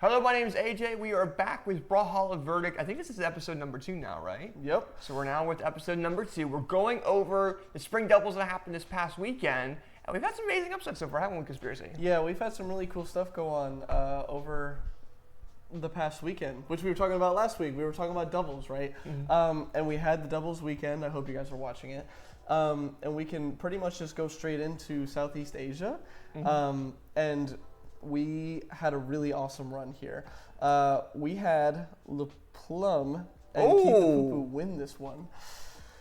Hello, my name is AJ. We are back with Brawlhalla Verdict. I think this is episode number 2 now, right? Yep. So we're now with episode number 2. We're going over the spring doubles that happened this past weekend. And we've had some amazing upsets so far, haven't we, Conspiracy? Yeah, we've had some really cool stuff go on over the past weekend, which we were talking about last week. We were talking about doubles, right? Mm-hmm. And we had the doubles weekend. I hope you guys are watching it. And we can pretty much just go straight into Southeast Asia. Mm-hmm. And we had a really awesome run here. We had Le Plum and Keith the Poo-Poo win this one.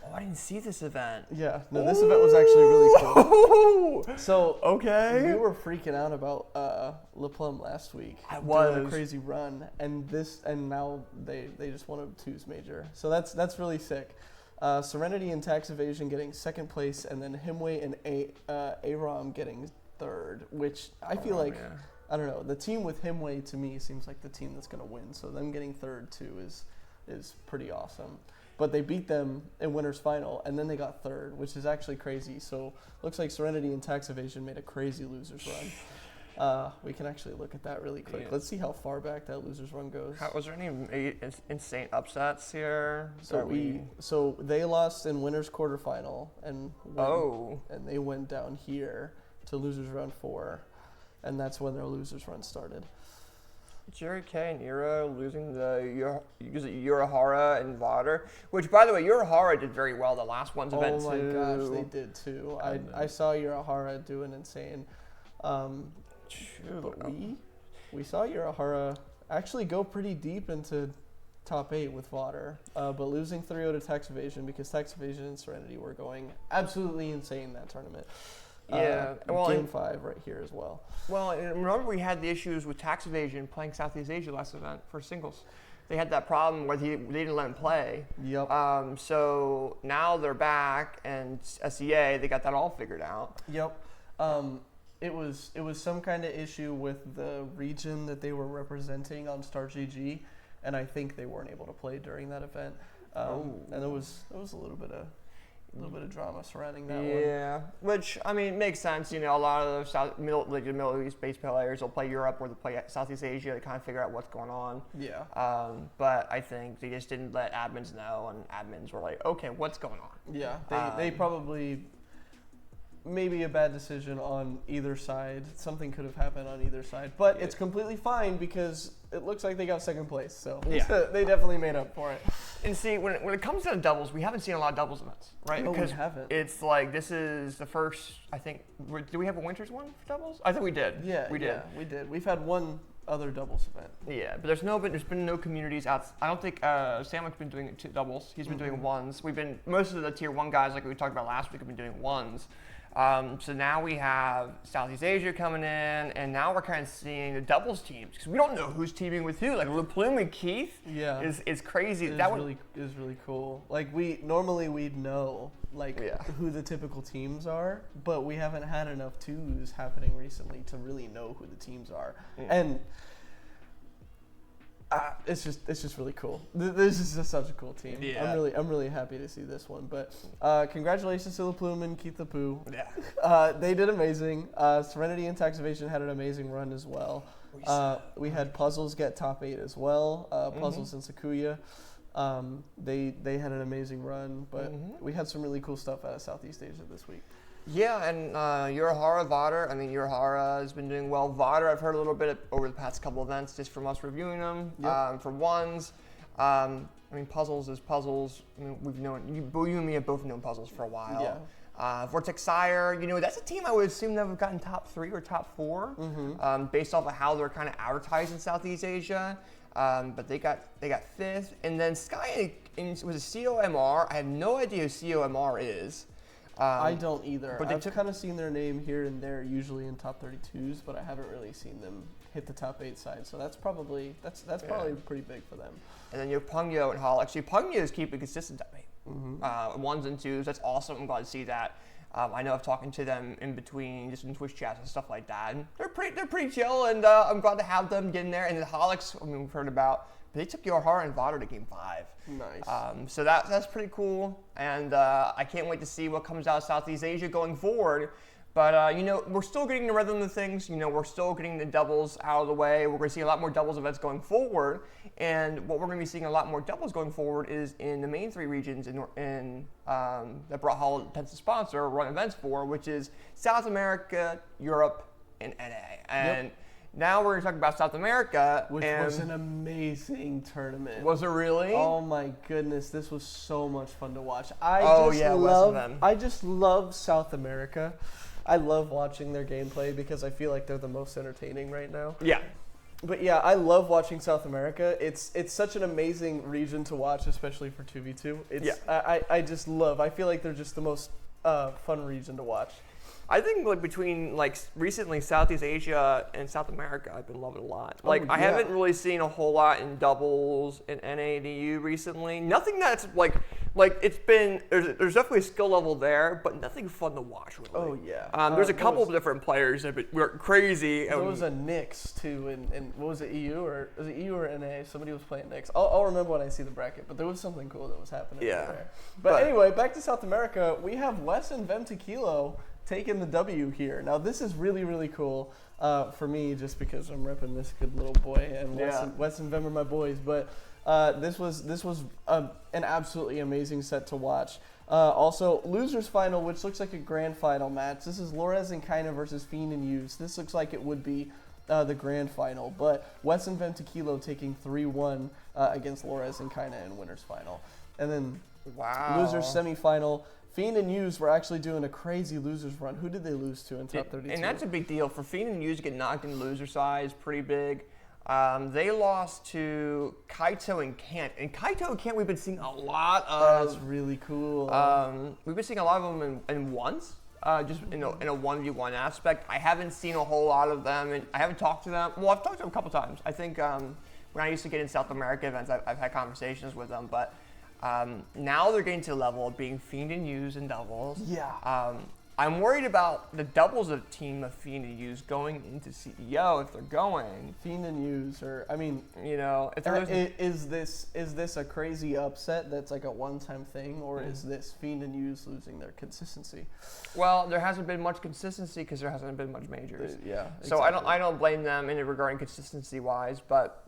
Oh, I didn't see this event. Yeah, no, this event was actually really cool. So, okay, we were freaking out about Le Plum last week. I was doing a crazy run, and now they just won a twos major. So that's really sick. Serenity and Tax Evasion getting second place, and then Himway and Aram getting third, which I feel like. Yeah. I don't know. The team with Himway to me seems like the team that's going to win. So them getting third too is pretty awesome. But they beat them in winners final, and then they got third, which is actually crazy. So looks like Serenity and Tax Evasion made a crazy losers run. We can actually look at that really quick. Yeah. Let's see how far back that losers run goes. Was there any insane upsets here? So they lost in winners quarterfinal, and they went down here to losers round 4. And that's when their losers run started. Jerry K and Ira losing the Urahara and Vader, which, by the way, Urahara did very well the last one's event too. Oh my gosh, they did too. I saw Urahara doing insane. But we saw Urahara actually go pretty deep into top 8 with Vader, but losing 3-0 to Tax Evasion because Tax Evasion and Serenity were going absolutely insane that tournament. Yeah, Game 5 right here as well. Well, and remember we had the issues with Tax Evasion playing Southeast Asia last event for singles. They had that problem where they didn't let him play. Yep. So now they're back, and SEA, they got that all figured out. Yep. It was some kind of issue with the region that they were representing on Star GG, and I think they weren't able to play during that event. And it was a little bit of drama surrounding that one. Yeah, which, I mean, makes sense. You know, a lot of the Middle East-based players will play Europe or they'll play Southeast Asia to kind of figure out what's going on. Yeah. But I think they just didn't let admins know, and admins were like, okay, what's going on? Yeah, they probably maybe a bad decision on either side. Something could have happened on either side. But it's completely fine because it looks like they got second place. So yeah. They definitely made up for it. And see, when it comes to doubles, we haven't seen a lot of doubles events, right? No, we haven't. It's like this is the first, I think, do we have a Winters one for doubles? I think we did. Yeah, we did. We've had one other doubles event. Yeah, but there's been no communities out. I don't think Samik's been doing doubles. He's been doing ones. Most of the tier 1 guys, like we talked about last week, have been doing ones. So now we have Southeast Asia coming in, and now we're kind of seeing the doubles teams because we don't know who's teaming with who. Like Le Plume and Keith is crazy. Is really cool. Like we'd know who the typical teams are, but we haven't had enough twos happening recently to really know who the teams are. And it's just really cool. This is just such a cool team. Yeah. I'm really happy to see this one. But congratulations to Le Plume and Keith the Poo. Yeah. They did amazing. Serenity and Tax Evasion had an amazing run as well. We had Puzzles get top 8 as well. Puzzles and Sakuya. They had an amazing run, but we had some really cool stuff out of Southeast Asia this week. Yeah, and Urahara, Vader. I mean, Urahara has been doing well. Vader, I've heard a little bit over the past couple events just from us reviewing them. Yep. For ones, I mean, Puzzles is Puzzles. I mean, you and me have both known Puzzles for a while. Yeah. Vortex Sire, that's a team I would assume that would have gotten top 3 or top 4, based off of how they're kind of advertised in Southeast Asia. But they got 5th, and then Sky was a COMR. I have no idea who COMR is. I don't either. But I've kind of seen their name here and there, usually in top 32s, but I haven't really seen them hit the top 8 side. So that's probably pretty big for them. And then you have Pungyo and Hall. Actually, Pungyo is keeping consistent top 8. Ones and twos. That's awesome. I'm glad to see that. I know I've talked to them in between, just in Twitch chats and stuff like that. And they're pretty chill, and I'm glad to have them get in there. And the Holics, we've heard about. They took Urahara and Vader to game 5. Nice. So that's pretty cool, and I can't wait to see what comes out of Southeast Asia going forward. But, we're still getting the rhythm of things. We're still getting the doubles out of the way. We're going to see a lot more doubles events going forward. And what we're going to be seeing a lot more doubles going forward is in the main 3 regions that Brawlhalla tends to sponsor or run events for, which is South America, Europe, and NA. And now we're going to talk about South America. Which was an amazing tournament. Was it really? Oh my goodness, this was so much fun to watch. I just love South America. I love watching their gameplay because I feel like they're the most entertaining right now. Yeah. But yeah, I love watching South America. It's such an amazing region to watch, especially for 2v2. I just love. I feel like they're just the most fun region to watch. I think between recently Southeast Asia and South America, I've been loving a lot. I haven't really seen a whole lot in doubles in NA and EU recently. Nothing that's it's been there's definitely a skill level there, but nothing fun to watch really. Oh yeah. There's a couple of different players that were crazy. There was a Nyx too, and what was it, EU or was it EU or NA? Somebody was playing Nyx. I'll remember when I see the bracket, but there was something cool that was happening there. But anyway, back to South America. We have Wes and Vem Tequilo taking the W here. Now this is really, really cool for me, just because I'm repping this good little boy, and Wes and Vem are my boys. But this was an absolutely amazing set to watch. Also, losers final, which looks like a grand final match. This is Lorez and Kaina versus Fiend and Use. This looks like it would be the grand final, but Wes and Vem Tequilo taking 3-1 against Lorez and Kaina in winners final. And then losers semifinal. Fiend and Use were actually doing a crazy losers run. Who did they lose to in top 32? And that's a big deal. For Fiend and Use to get knocked in loser side is pretty big. They lost to Kaito and Kant. And Kaito and Kant we've been seeing a lot of. That's really cool. We've been seeing a lot of them in ones, just in a 1v1 aspect. I haven't seen a whole lot of them, and I haven't talked to them. Well, I've talked to them a couple times. I think when I used to get in South America events, I've had conversations with them, but now they're getting to the level of being Fiend and Use in doubles. Yeah. I'm worried about the doubles of team of Fiend and Use going into CEO if they're going. Fiend and Use, or I mean, if there is this a crazy upset that's like a one-time thing, or is this Fiend and Use losing their consistency? Well, there hasn't been much consistency because there hasn't been much majors. Yeah. So exactly. I don't blame them in regarding consistency wise, but.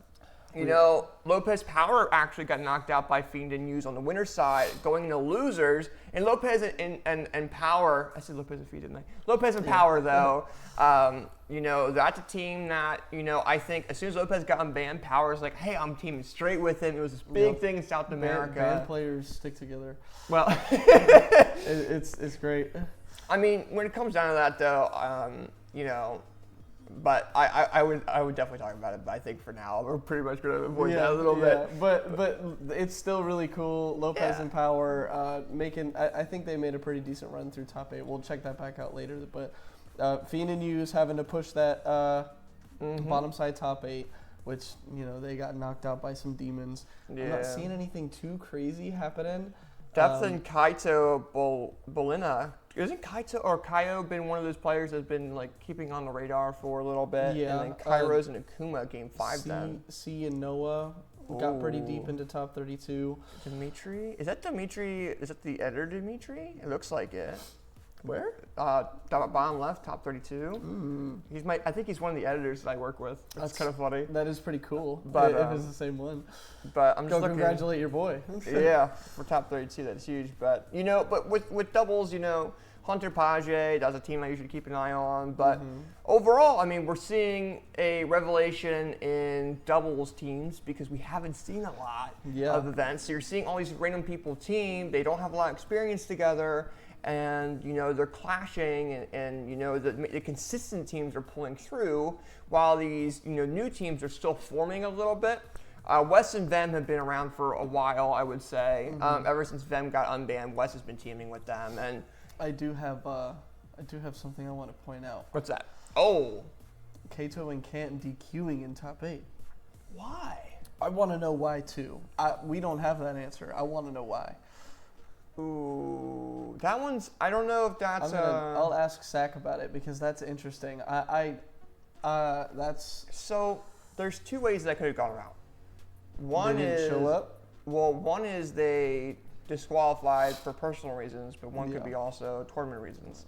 Lopez Power actually got knocked out by Fiend and Use on the winner's side, going into losers. And Lopez and Power, I said Lopez and Fiend, didn't I? Lopez and Power, though, that's a team that, I think as soon as Lopez got unbanned, Power's like, hey, I'm teaming straight with him. It was this big thing in South America. Band players stick together. Well, it's great. I mean, when it comes down to that, though, but I would definitely talk about it. But I think for now we're pretty much going to avoid that a little bit. But it's still really cool. Lopez and Power making. I think they made a pretty decent run through top 8. We'll check that back out later. But Fiend and Use having to push that bottom side top 8, which they got knocked out by some demons. I'm not seeing anything too crazy happening. Depth and Kaito Bolina. Isn't Kaito or Kaio been one of those players that's been keeping on the radar for a little bit? Yeah. And then Kairos and Akuma game 5 then. C and Noah got pretty deep into top 32. Dimitri? Is that Dimitri? Is that the editor Dimitri? It looks like it. Where? Bottom left, top 32. I think he's one of the editors that I work with. That's kind of funny. That is pretty cool. But if it's the same one. But I'm just looking. Congratulate your boy. Yeah, for top 32, that's huge. But but with doubles, Hunter Page, that's a team I usually keep an eye on. But overall, I mean, we're seeing a revelation in doubles teams because we haven't seen a lot of events. So you're seeing all these random people team. They don't have a lot of experience together. And, they're clashing and the consistent teams are pulling through while these, new teams are still forming a little bit. Wes and Vem have been around for a while, I would say. Ever since Vem got unbanned, Wes has been teaming with them. And I do have something I want to point out. What's that? Oh. Kaito and Canton DQing in top 8. Why? I want to know why, too. We don't have that answer. I want to know why. Ooh, that one's. I don't know if that's. I'll ask Sack about it because that's interesting. That's. So there's 2 ways that could have gone around. One they didn't show up. Well, one is they disqualified for personal reasons, but one could be also tournament reasons.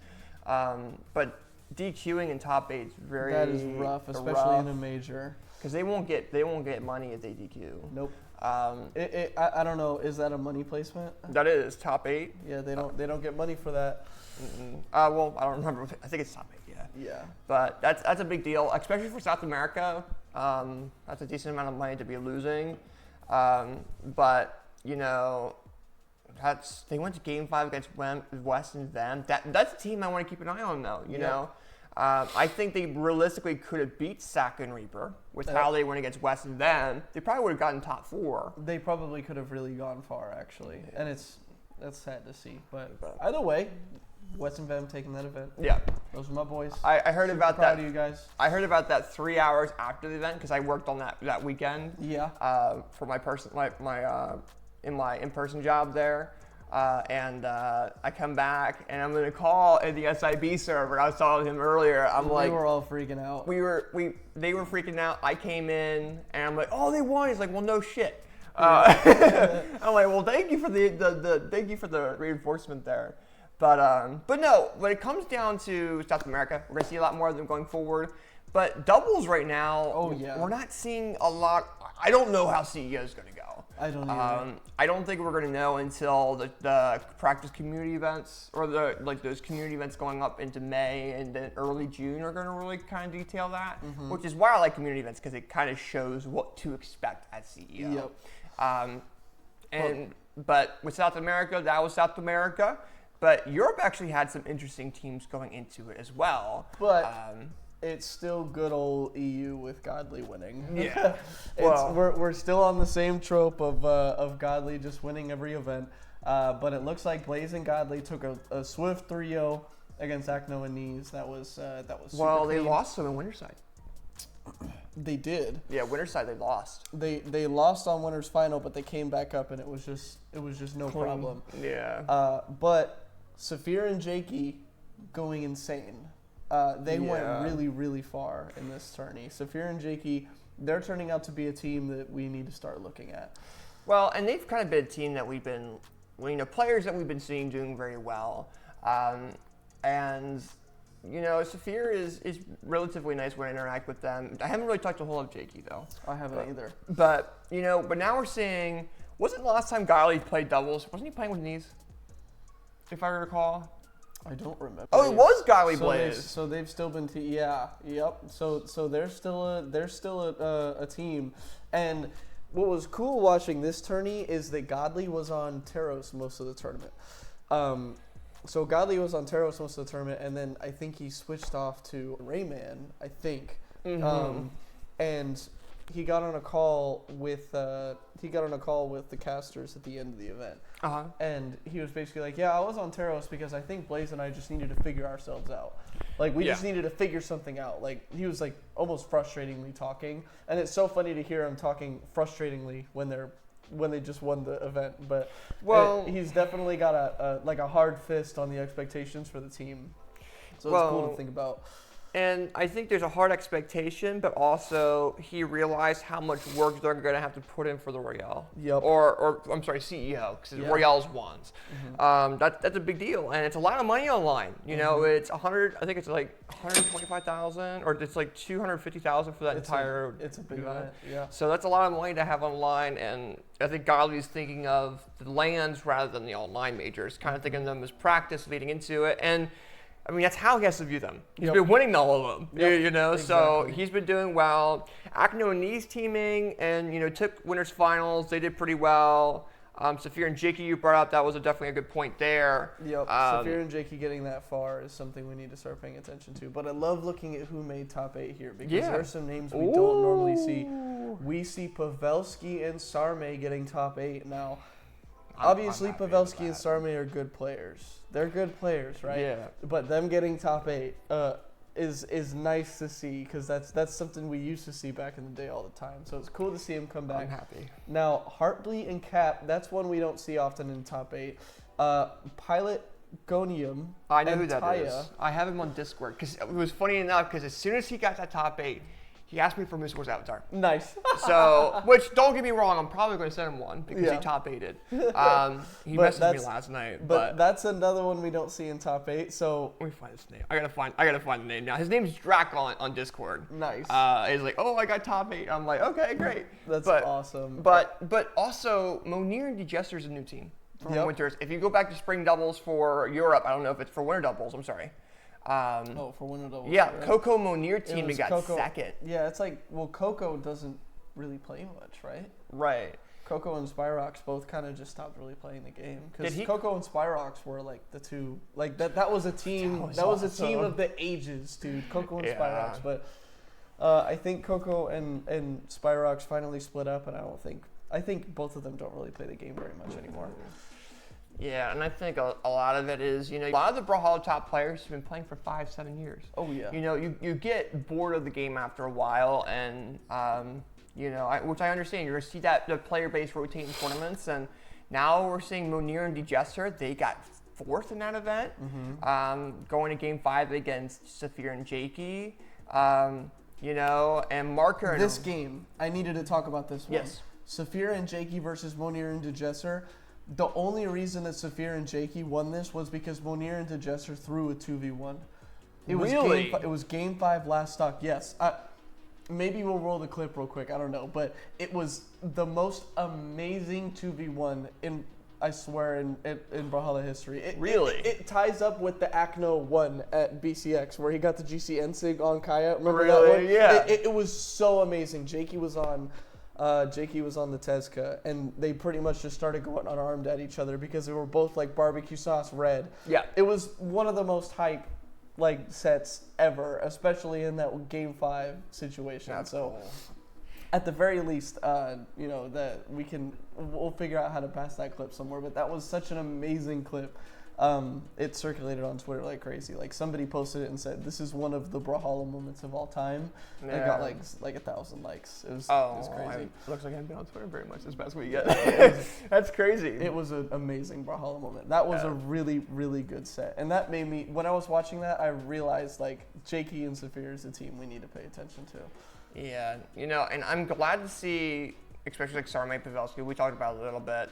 But DQing in top 8 is very That is rough, especially in a major. Because they won't get money if they DQ. Nope. I don't know. Is that a money placement? That is top 8. Yeah, they don't get money for that. Well, I don't remember. I think it's top 8. Yeah. Yeah. But that's a big deal, especially for South America. That's a decent amount of money to be losing. But they went to Game 5 against West and them. That's a team I want to keep an eye on, though. You know. I think they realistically could have beat Sack and Reaper with how they went against West and them. They probably would have gotten top 4. They probably could have really gone far, actually. Yeah. And that's sad to see. But either way, West and them taking that event. Yeah. Those are my boys. I heard about that. Proud of you guys. I heard about that 3 hours after the event because I worked on that weekend. Yeah. For in my in-person job there. And I come back and I'm gonna call at the SIB server. I was talking to him earlier. I'm like, we were all freaking out. They were freaking out. I came in and I'm like, oh, they won. He's like, well, no shit. I'm like, well, thank you for the reinforcement there. But no, when it comes down to South America, we're gonna see a lot more of them going forward. But doubles right now, we're not seeing a lot. I don't know how CEO is gonna go. I don't either. I don't think we're gonna know until the practice community events or those community events going up into May and then early June are gonna really kind of detail that, which is why I like community events because it kind of shows what to expect as CEO. Yep. But with South America, that was South America. But Europe actually had some interesting teams going into it as well. But it's still good old EU with Godly winning. Yeah. We're still on the same trope of Godly just winning every event. But it looks like Blaze and Godly took a swift 3-0 against Acno and Knees. That was super well, they clean. lost some in Winterside. They did. Yeah, Winterside they lost. They lost on Winners Final, but they came back up and it was just no clean. problem. Yeah. But Saphir and Jakey going insane. They went really, really far in this tourney. Saphir and Jakey, they're turning out to be a team that we need to start looking at. Well, and they've kind of been a team that we've been, players that we've been seeing doing very well. And, Saphir is relatively nice when I interact with them. I haven't really talked a whole lot of Jakey, though. I haven't either. But now we're seeing, wasn't the last time Golly played doubles? Wasn't he playing with Knees? If I recall. I don't remember. Oh, it was Golly Blaze. So they've still been yep. So they're still a team. And what was cool watching this tourney is that Godly was on Taros most of the tournament. So Godly was on Taros most of the tournament, and then I think he switched off to Rayman. I think. And he got on a call with the casters at the end of the event. And he was basically like, I was on Taros because I think Blaze and I just needed to figure ourselves out. Like, we just needed to figure something out. Like, he was, like, almost frustratingly talking. And it's so funny to hear him talking frustratingly when they just won the event. But he's definitely got a hard fist on the expectations for the team. So it's cool to think about. And I think there's a hard expectation, but also he realized how much work they're going to have to put in for the Royale. Yep. Or I'm sorry, CEO, because Royale's ones. That's a big deal, and it's a lot of money online. It's 100. I think it's like 125,000, or it's like 250,000 for that entire. It's a big event. Yeah. So that's a lot of money to have online, and I think Godly's thinking of the lands rather than the online majors, kind of thinking of them as practice leading into it, and. I mean, that's how he has to view them. He's been winning all of them, Exactly. So he's been doing well. Acno and Knees teaming and, took winners finals. They did pretty well. Saphir and Jakey, you brought up, that was definitely a good point there. Yep, Saphir and Jakey getting that far is something we need to start paying attention to. But I love looking at who made top 8 here because there are some names we don't normally see. We see Pavelski and Sarme getting top 8 now. Obviously, Pavelski and Sarme are good players. They're good players, right? Yeah. But them getting top 8 is nice to see because that's something we used to see back in the day all the time. So it's cool to see him come back. I'm happy. Now, Heartbleed and Cap, that's one we don't see often in top 8. Pilot Gonium. I know who that is. I have him on Discord because it was funny enough because as soon as he got that top 8, He asked me for Moose Wars avatar. Nice. So, which don't get me wrong, I'm probably going to send him one because Yeah. he top 8'd. He But messaged me that's- last night. But that's another one we don't see in top 8. So let me find his name. I gotta find the name now. His name's Drac on Discord. nice. He's like, oh, I got top 8. I'm like, okay, great. That's but, awesome. But also, Monier and Dejester's a new team from Yep. Winters. If you go back to spring doubles for Europe, I don't know if it's for winter doubles. I'm sorry. For winter doubles. Yeah, right? Coco Monier team was got Coco. second. Yeah, it's like, well, Coco doesn't really play much, right? Right. Coco and Spyrox both kind of just stopped really playing the game because Did he- Coco and Spyrox were like the two, like that was a team. That was a team awesome. of the ages, dude. Coco and Yeah. Spyrox, but I think Coco and Spyrox finally split up, and I think both of them don't really play the game very much anymore. Yeah, and I think a lot of it is, a lot of the Brawlhalla top players have been playing for 5-7 years. Oh yeah. You get bored of the game after a while, and which I understand. You're gonna see that the player base rotate in tournaments, and now we're seeing Monier and Digester. They got 4th in that event, going to Game 5 against Saphir and Jakey. And Marker. This game, I needed to talk about this one. Yes. Saphir and Jakey versus Monier and Digester. The only reason that Saphir and Jakey won this was because Monier and Digester threw a 2v1. It was Really? it was game 5 last stock. Yes. Maybe we'll roll the clip real quick. I don't know, but it was the most amazing 2v1 in Brawlhalla history. Really? It ties up with the Acno one at BCX where he got the GC Ensig on Kaya. Remember Really? that one? Yeah. It was so amazing. Jakey was on the Tezca, and they pretty much just started going unarmed at each other because they were both like barbecue sauce red. Yeah. It was one of the most hype sets ever, especially in that game 5 situation. That's so cool. at the very least, that we'll figure out how to pass that clip somewhere. But that was such an amazing clip. It circulated on Twitter like crazy. Like somebody posted it and said, "This is one of the Brawlhalla moments of all time." And it got like 1,000 likes. It was crazy. It looks like I haven't been on Twitter very much this past week yet. That's crazy. It was an amazing Brawlhalla moment. That was a really, really good set. And that made me, when I was watching that, I realized Jakey and Saphir is a team we need to pay attention to. Yeah, and I'm glad to see, especially Sarme Pavelski, we talked about it a little bit.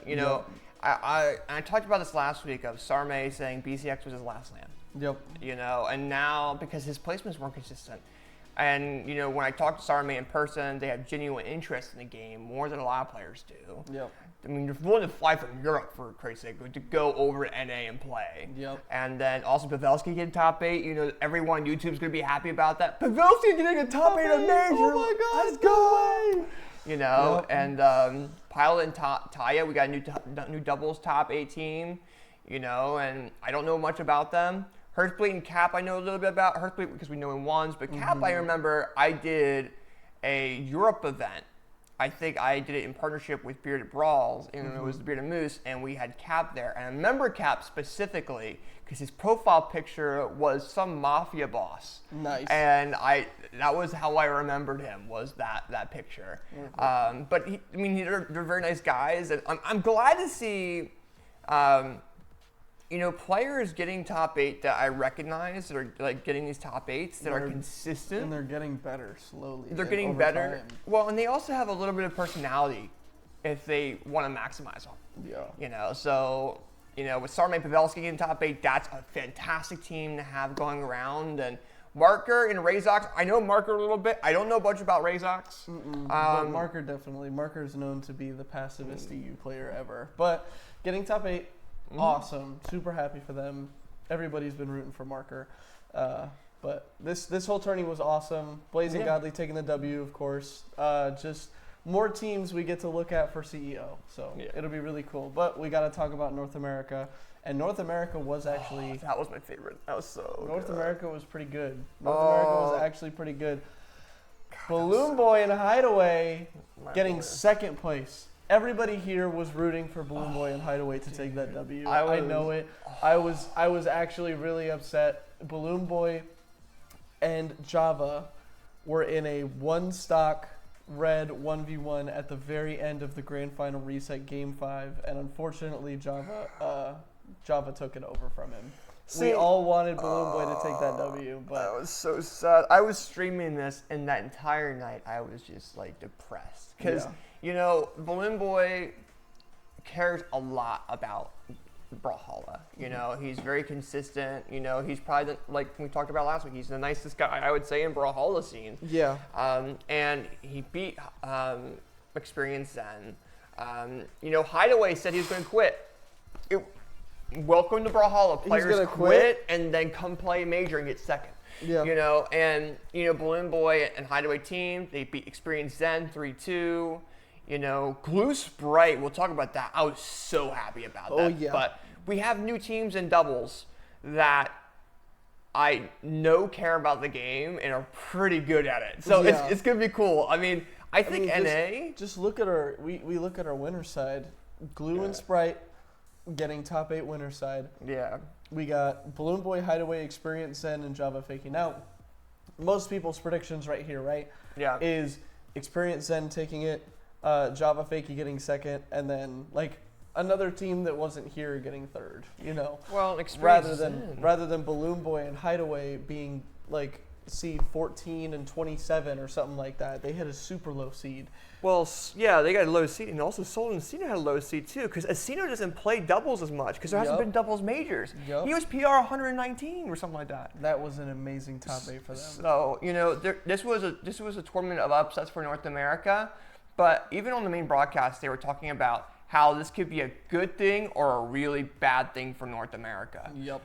I talked about this last week of Sarme saying BCX was his last land. Yep. And now because his placements weren't consistent. And, when I talk to Sarme in person, they have genuine interest in the game more than a lot of players do. Yep. I mean, you're willing to fly from Europe, for Christ's sake, to go over to NA and play. Yep. And then also Pavelski getting top 8. Everyone on YouTube's going to be happy about that. Pavelski getting a top 8 on Major. Oh my God. Let's go. Yep. And Pilot and Taya, we got a new doubles top 8 team, and I don't know much about them. Hertzbleed and Cap, I know a little bit about. Hertzbleed because we know in ones, but Cap, I remember I did a Europe event. I think I did it in partnership with Bearded Brawls, and it was the Bearded Moose, and we had Cap there. And I remember Cap specifically because his profile picture was some mafia boss. Nice. And that was how I remembered him, was that picture. But they're very nice guys, and I'm glad to see, players getting top 8 that I recognize that are getting these top 8s that are consistent. And they're getting better slowly. They're getting over better. time. Well, and they also have a little bit of personality if they want to maximize them. Yeah. So, with Sarme Pavelski in top 8, that's a fantastic team to have going around. And Marker and Razox, I know Marker a little bit. I don't know much about Razox. But Marker definitely. Marker is known to be the passivest EU player ever. But getting top 8, awesome. Super happy for them. Everybody's been rooting for Marker. But this whole tourney was awesome. Blazing Godly taking the W, of course. Just more teams we get to look at for CEO. So it'll be really cool. But we got to talk about North America. And North America was actually... that was my favorite. That was so North good. America was pretty good. North America was actually pretty good. Balloon Boy and Hideaway getting second place. Everybody here was rooting for Balloon Boy and Hideaway to take that W. I know it. I was actually really upset. Balloon Boy and Java were in a one-stock red 1v1 at the very end of the grand final reset game 5, and unfortunately Java took it over from him. We all wanted Balloon Boy to take that W, That but was so sad. I was streaming this, and that entire night I was just like depressed because Balloon Boy cares a lot about Brawlhalla. He's very consistent. He's probably like we talked about last week. He's the nicest guy I would say in Brawlhalla scene. yeah. And he beat Experience Zen. Hideaway said he was going to quit. Welcome to Brawlhalla. Players quit and then come play Major and get second. Yeah. Balloon Boy and Hideaway team, they beat Experience Zen 3-2. Glue Sprite, we'll talk about that. I was so happy about that. Oh, yeah. But we have new teams in doubles that I know care about the game and are pretty good at it. So it's going to be cool. I mean, I think NA. Just look at we look at our winner side. Glue and Sprite getting top 8 winner side. Yeah. We got Balloon Boy, Hideaway, Experience Zen, and Java Fakey. Now, most people's predictions right here, right? Yeah. Is Experience Zen taking it, Java Fakey getting second, and then like another team that wasn't here getting third. Well, Experience rather than Balloon Boy and Hideaway being like seed 14 and 27 or something like that. They had a super low seed. Well, yeah, they got a low seed, and also Sol and Asino had a low seed too, because Asino doesn't play doubles as much, because there hasn't been doubles majors. He was PR 119 or something like that. That was an amazing top 8 for them. So this was a tournament of upsets for North America, but even on the main broadcast, they were talking about how this could be a good thing or a really bad thing for North America. Yep.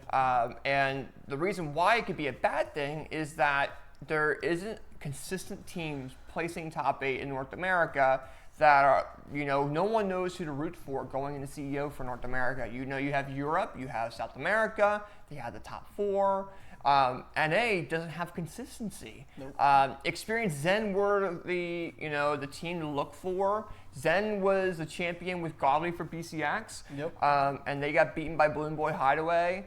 And the reason why it could be a bad thing is that there isn't consistent teams placing top 8 in North America that are, no one knows who to root for going into CEO for North America. You have Europe, you have South America, they have the top 4. NA doesn't have consistency. Nope. Experience Zen were the team to look for. Zen was the champion with Godly for BCX. Yep. And they got beaten by Balloon Boy Hideaway.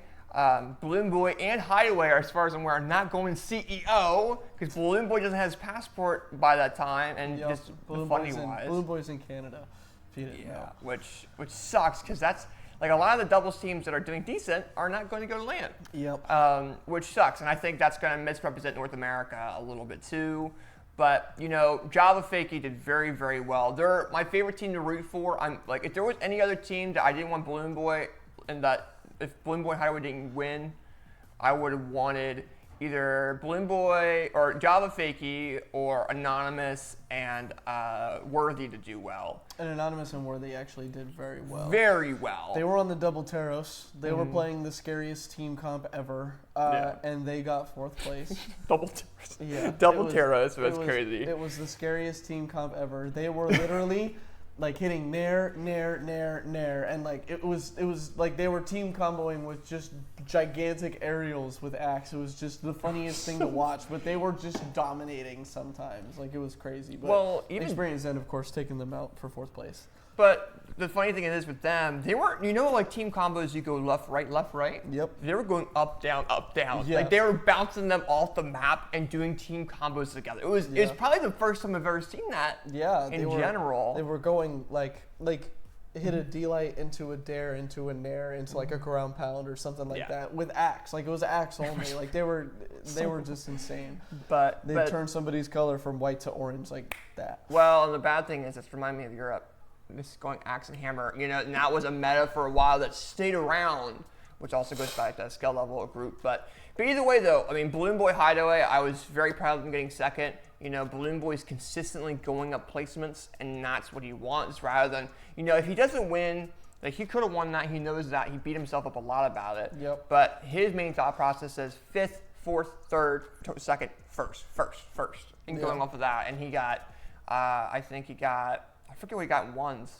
Balloon Boy and Hideaway, are, as far as I'm aware, are not going CEO because Balloon Boy doesn't have his passport by that time, and just Balloon Boy's in Canada. If you didn't know. Which sucks because that's like a lot of the doubles teams that are doing decent are not going to go to LAN. Yep. Which sucks, and I think that's going to misrepresent North America a little bit too. But Java Fakey did very, very well. They're my favorite team to root for. I'm like, if there was any other team that I didn't want Balloon Boy, and that if Balloon Boy Hideaway didn't win, I would have wanted either Balloon Boy or Java Fakey or Anonymous and Worthy to do well. And Anonymous and Worthy actually did very well. Very well. They were on the double Taros. They were playing the scariest team comp ever, and they got 4th place. Double Taros. Yeah. Double Taros. That's crazy. It was the scariest team comp ever. They were literally like hitting nair, and like it was like they were team comboing with just gigantic aerials with Axe. It was just the funniest thing to watch, but they were just dominating sometimes. Like it was crazy. But even Experience Zen, of course, taking them out for 4th place. But the funny thing is with them, they weren't, like team combos, you go left, right. Yep. They were going up, down. Yeah. Like they were bouncing them off the map and doing team combos together. It was probably the first time I've ever seen that. Yeah. In general. They were going like hit a D-light into a dare, into a nair, into like a ground pound or something like that with Axe. Like it was Axe only. Like they were just insane. But they turned somebody's color from white to orange like that. Well, and the bad thing is it's reminding me of Europe. This is going Axe and Hammer, and that was a meta for a while that stayed around, which also goes back to skill level of group. But either way, though, I mean, Balloon Boy Hideaway, I was very proud of them getting second. Balloon Boy's consistently going up placements, and that's what he wants rather than, if he doesn't win, like he could have won that, he knows that, he beat himself up a lot about it. Yep. But his main thought process is 5th, 4th, 3rd, 2nd, 1st, and going off of that. And he got, I forget what he got in ones,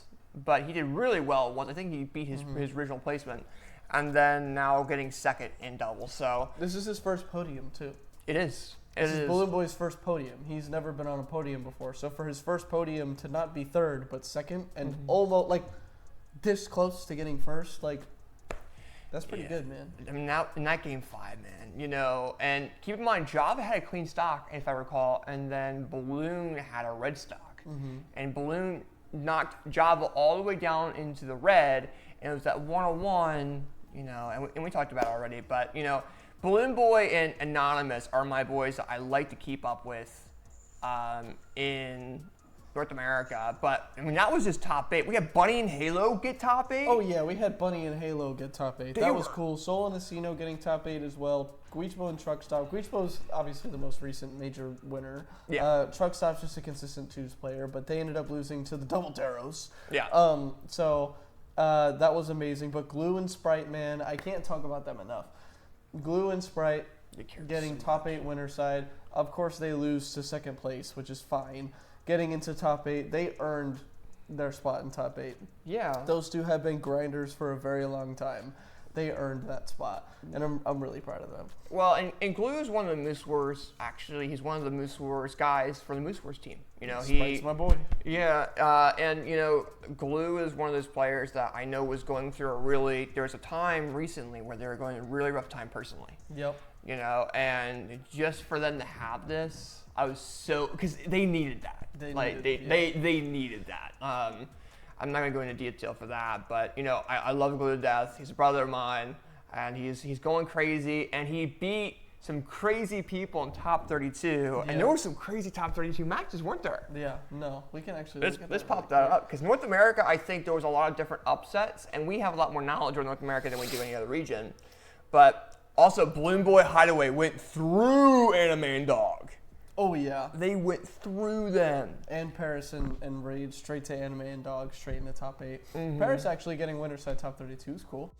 but he did really well at ones. I think he beat his original placement. And then now getting second in doubles. So this is his first podium, too. It is. This is Balloon Boy's first podium. He's never been on a podium before. So for his first podium to not be 3rd, but 2nd, and almost like this close to getting 1st, like that's pretty good, man. I mean, now in that game 5, man, and keep in mind, Java had a clean stock, if I recall, and then Balloon had a red stock. And Balloon knocked Java all the way down into the red, and it was that 101, and we talked about it already, but, Balloon Boy and Anonymous are my boys that I like to keep up with in North America. But, that was just top 8. We had Bunny and Halo get top 8. Oh, yeah, we had Bunny and Halo get top 8. That was cool. Soul and Asino getting top 8 as well. Guichbo and Truckstop. Guichbo's obviously the most recent major winner. Yeah. Truckstop's just a consistent twos player, but they ended up losing to the Double Darrows. Yeah. That was amazing. But Glue and Sprite, man, I can't talk about them enough. Glue and Sprite getting top 8 winner side. Of course, they lose to second place, which is fine. Getting into top 8, they earned their spot in top 8. Yeah. Those two have been grinders for a very long time. They earned that spot, and I'm really proud of them. Well, and Glue is one of the Moose Wars. Actually, he's one of the Moose Wars guys for the Moose Wars team. Sprite's my boy. Yeah, and Glue is one of those players that I know was going through there was a time recently where they were going through a really rough time personally. Yep. And just for them to have this, I was so, because they needed that. They needed that. I'm not gonna go into detail for that, but I love Glue to death. He's a brother of mine, and he's going crazy, and he beat some crazy people in top 32, and there were some crazy top 32 matches, weren't there? Yeah, no, we can actually let's pop that up, because North America, I think there was a lot of different upsets, and we have a lot more knowledge on North America than we do any other region. But also, Balloon Boy Hideaway went through Anime and Dog. Oh, yeah. They went through them. And Paris and Rage straight to Anime and Dog, straight in the top 8. Mm-hmm. Paris actually getting winner side top 32 is cool.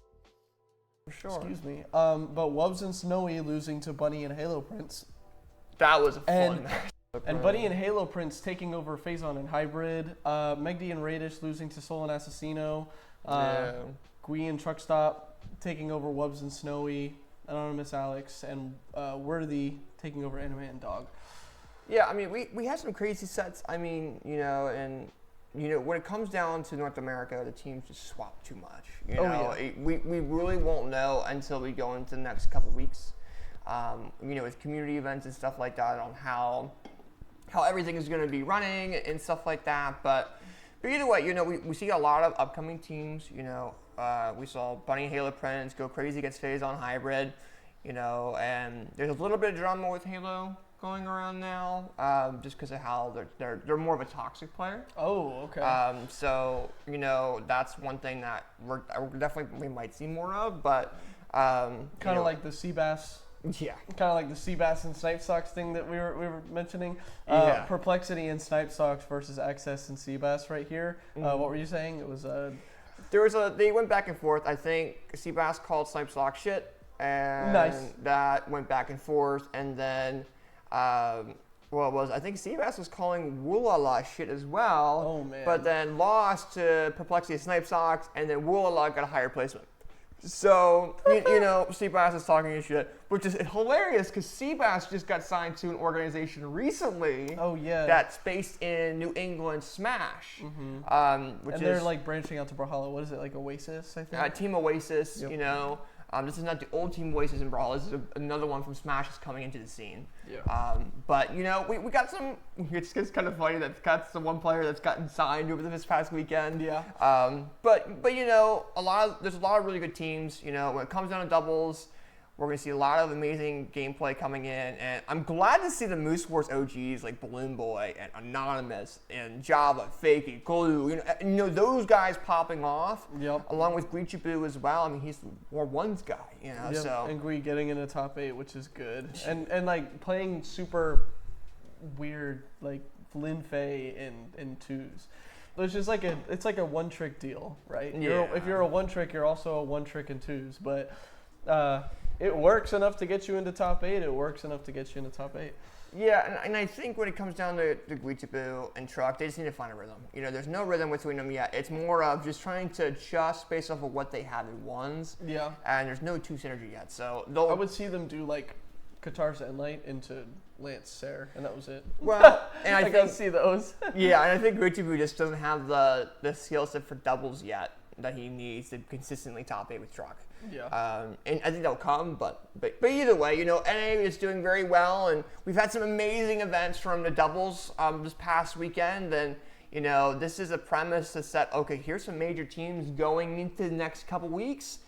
For sure. Excuse me. But Wubs and Snowy losing to Bunny and Halo Prince. That was a fun match. And Bunny and Halo Prince taking over Phazon and Hybrid. Megdy and Radish losing to Soul and Assassino. Gui and Truckstop taking over Wubs and Snowy. Anonymous Alex. And Worthy taking over Anime and Dog. Yeah, we had some crazy sets. When it comes down to North America, the teams just swap too much. We really won't know until we go into the next couple weeks. With community events and stuff like that on how everything is going to be running and stuff like that. But either way, we see a lot of upcoming teams. We saw Bunny and Halo Prince go crazy against Phazon Hybrid. And there's a little bit of drama with Halo going around now, just because of how they're more of a toxic player. Oh, okay. So that's one thing that we might see more of, but kind of like the Seabass. Yeah. Kind of like the Seabass and Snipe Socks thing that we were mentioning. Perplexity and Snipe Socks versus Access and Seabass right here. Mm-hmm. What were you saying? It was they went back and forth. I think Seabass called Snipe Sock shit, and that went back and forth, and then. I think Seabass was calling Woolala shit as well. Oh, man. But then lost to Perplexity Snipe Socks, and then Woolala got a higher placement. So, Seabass is talking his shit, which is hilarious because Seabass just got signed to an organization recently. Oh, yeah. That's based in New England, Smash. Mm-hmm. They're like branching out to Brawlhalla. What is it, like Oasis, I think? Team Oasis, yep. This is not the old Team Oasis in Brawl. This is another one from Smash that's coming into the scene. Yeah. But we got some. It's kind of funny that that's the one player that's gotten signed over this past weekend. Yeah. But there's a lot of really good teams. When it comes down to doubles, we're going to see a lot of amazing gameplay coming in, and I'm glad to see the Moose Wars OGs like Balloon Boy and Anonymous and Java, Fakey, Glue, those guys popping off. Yep. Along with Guichibu as well. He's the War Ones guy, Yep. So. And Gui getting in the top 8, which is good, and like playing super weird like Lin Fei in twos. It's just like a one trick deal, right? Yeah. If you're a one trick, you're also a one trick in twos, but. It works enough to get you into top 8. It works enough to get you into top 8. Yeah, and I think when it comes down to Guichibu and Truck, they just need to find a rhythm. There's no rhythm between them yet. It's more of just trying to adjust based off of what they have in ones. Yeah. And there's no 2 synergy yet. So I would see them do like Katarza and Light into Lance Sayre, and that was it. Well, and I can see those. Yeah, and I think Guichibu just doesn't have the skill set for doubles yet that he needs to consistently top 8 with Truck. Yeah. And I think that'll come, but either way, NA is doing very well, and we've had some amazing events from the doubles this past weekend, and this is a premise to set, okay, here's some major teams going into the next couple weeks.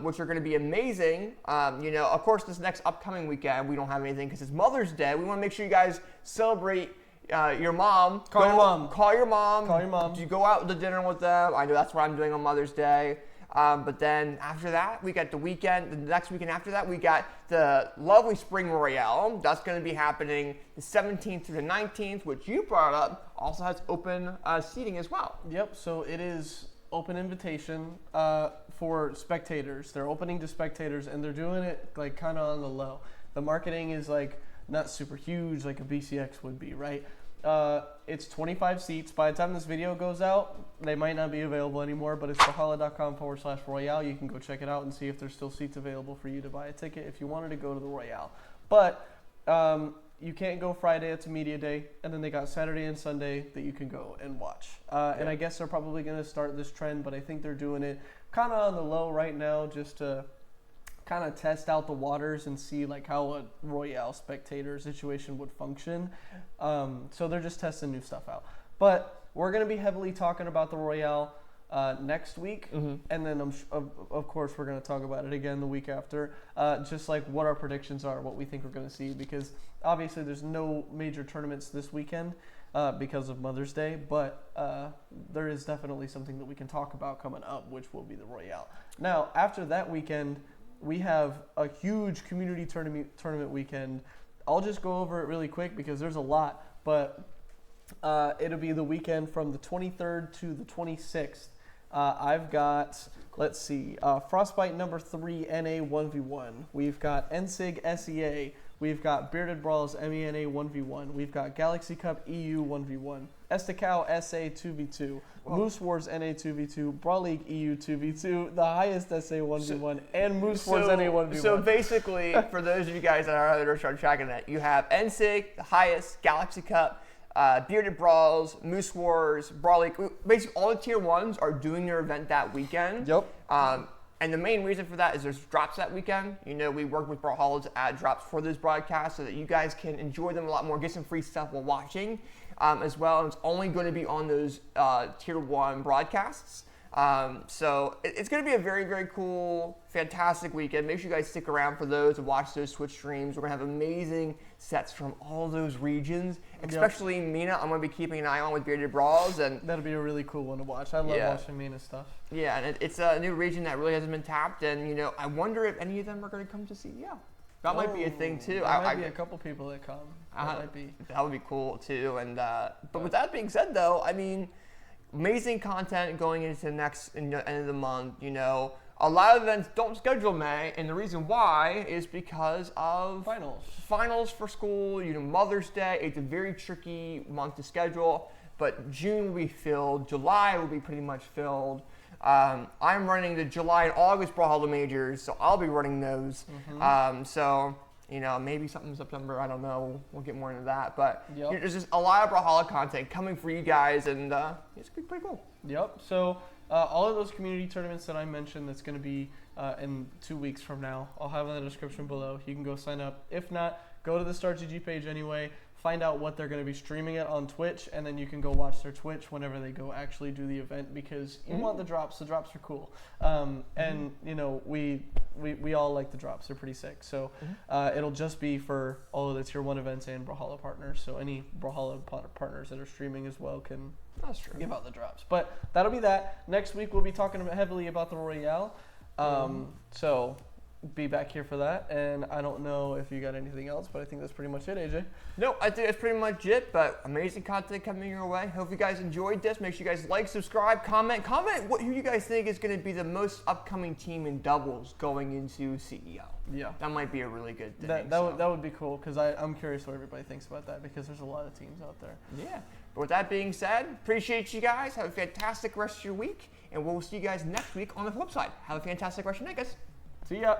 which are going to be amazing. Of course, this next upcoming weekend, we don't have anything because it's Mother's Day. We want to make sure you guys celebrate your mom. Call your mom. Call your mom. Call your mom. Do you go out to dinner with them? I know that's what I'm doing on Mother's Day. But then after that, we got the weekend. The next weekend after that, we got the lovely Spring Royale. That's going to be happening the 17th through the 19th, which you brought up. Also has open seating as well. Yep. So it is open invitation for spectators. They're opening to spectators, and they're doing it like kind of on the low. The marketing is like not super huge like a BCX would be, right? It's 25 seats. By the time this video goes out, they might not be available anymore, but it's Valhalla.com/Royale. You can go check it out and see if there's still seats available for you to buy a ticket if you wanted to go to the Royale. But you can't go Friday, it's a media day, and then they got Saturday and Sunday that you can go and watch. And I guess they're probably going to start this trend, but I think they're doing it kind of on the low right now just to kind of test out the waters and see like how a Royale spectator situation would function. So they're just testing new stuff out. But we're going to be heavily talking about the Royale next week, and then of course we're going to talk about it again the week after, just like what our predictions are, what we think we're going to see, because obviously there's no major tournaments this weekend because of Mother's Day, but there is definitely something that we can talk about coming up, which will be the Royale. Now, after that weekend, we have a huge community tournament weekend. I'll just go over it really quick because there's a lot, but it'll be the weekend from the 23rd to the 26th. I've got, let's see, Frostbite number 3 NA 1v1. We've got NSIG SEA. We've got Bearded Brawls MENA 1v1. We've got Galaxy Cup EU 1v1. Estakao SA 2v2. Whoa. Moose Wars NA 2v2. Brawl League EU 2v2. The highest SA 1v1. And Moose Wars NA 1v1. So basically, for those of you guys that are tracking that, you have NSIG, the highest, Galaxy Cup, Bearded Brawls, Moose Wars, Brawl League. Basically, all the tier 1s are doing their event that weekend. Yep. And the main reason for that is there's drops that weekend. We work with Brawlhalla to add drops for those broadcasts so that you guys can enjoy them a lot more, get some free stuff while watching as well. And it's only going to be on those tier 1 broadcasts. So it's going to be a very, very cool, fantastic weekend. Make sure you guys stick around for those and watch those Twitch streams. We're going to have amazing sets from all those regions, especially MENA. I'm going to be keeping an eye on with Bearded Brawls. And that'll be a really cool one to watch. I love watching MENA stuff. Yeah, and it's a new region that really hasn't been tapped. And, I wonder if any of them are going to come to CEL. That might be a thing, too. There might be a couple people that come. That would be cool, too. And but with that being said, though, I mean, amazing content going into the next end of the month. A lot of events don't schedule May, and the reason why is because of finals for school. Mother's Day. It's a very tricky month to schedule, but June will be filled. July will be pretty much filled. I'm running the July and August Brawlhalla majors, so I'll be running those. So maybe something in September. I don't know. We'll get more into that. But there's just a lot of Brawlhalla content coming for you guys, and it's going to be pretty cool. Yep. So all of those community tournaments that I mentioned, that's going to be in 2 weeks from now. I'll have in the description below. You can go sign up. If not, go to the StartGG page anyway. Find out what they're going to be streaming it on Twitch, and then you can go watch their Twitch whenever they go actually do the event, because you want the drops. The drops are cool. And, we all like the drops. They're pretty sick. So it'll just be for all of the Tier 1 events and Brawlhalla partners. So any Brawlhalla partners that are streaming as well can give out the drops. But that'll be that. Next week, we'll be talking heavily about the Royale. So be back here for that, and I don't know if you got anything else, but I think that's pretty much it, AJ. No, I think that's pretty much it, but amazing content coming your way. Hope you guys enjoyed this. Make sure you guys like, subscribe, comment who you guys think is going to be the most upcoming team in doubles going into CEL. Yeah. That might be a really good thing. That would be cool, because I'm curious what everybody thinks about that, because there's a lot of teams out there. Yeah. But with that being said, appreciate you guys. Have a fantastic rest of your week, and we'll see you guys next week on the flip side. Have a fantastic rest of your night, guys. See ya.